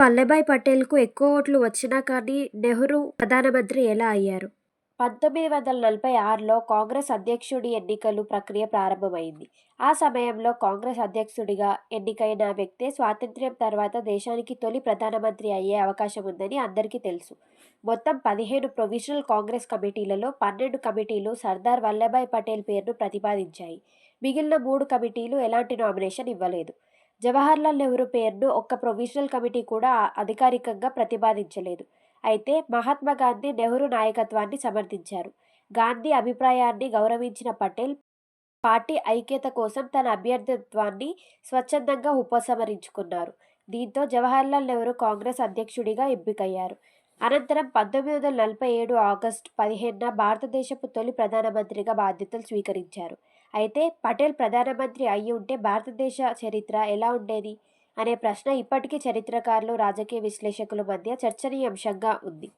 వల్లభాయ్ పటేల్‌కు ఎక్కువ ఓట్లు వచ్చినా కానీ నెహ్రూ ప్రధానమంత్రి ఎలా అయ్యారు? 1946లో కాంగ్రెస్ అధ్యక్షుడి ఎన్నికలు ప్రక్రియ ప్రారంభమైంది. ఆ సమయంలో కాంగ్రెస్ అధ్యక్షుడిగా ఎన్నికైన వ్యక్తే స్వాతంత్ర్యం తర్వాత దేశానికి తొలి ప్రధానమంత్రి అయ్యే అవకాశముందని అందరికీ తెలుసు. మొత్తం 15 ప్రొవిజనల్ కాంగ్రెస్ కమిటీలలో 12 కమిటీలు సర్దార్ వల్లభాయ్ పటేల్ పేరును ప్రతిపాదించాయి. మిగిలిన 3 కమిటీలు ఎలాంటి నామినేషన్ ఇవ్వలేదు. జవహర్లాల్ నెహ్రూ పేరును ఒక్క ప్రొవిజనల్ కమిటీ కూడా అధికారికంగా ప్రతిపాదించలేదు. అయితే మహాత్మా గాంధీ నెహ్రూ నాయకత్వాన్ని సమర్థించారు. గాంధీ అభిప్రాయాన్ని గౌరవించిన పటేల్ పార్టీ ఐక్యత కోసం తన అభ్యర్థిత్వాన్ని స్వచ్ఛందంగా ఉపసంహరించుకున్నారు. దీంతో జవహర్లాల్ నెహ్రూ కాంగ్రెస్ అధ్యక్షుడిగా ఎంపికయ్యారు. అనంతరం 1947 ఆగస్టు 15న భారతదేశపు తొలి ప్రధానమంత్రిగా బాధ్యతలు స్వీకరించారు. అయితే పటేల్ ప్రధానమంత్రి అయి ఉంటే భారతదేశ చరిత్ర ఎలా ఉండేది అనే ప్రశ్న ఇప్పటికీ చరిత్రకారులు, రాజకీయ విశ్లేషకుల మధ్య చర్చనీయాంశంగా ఉంది.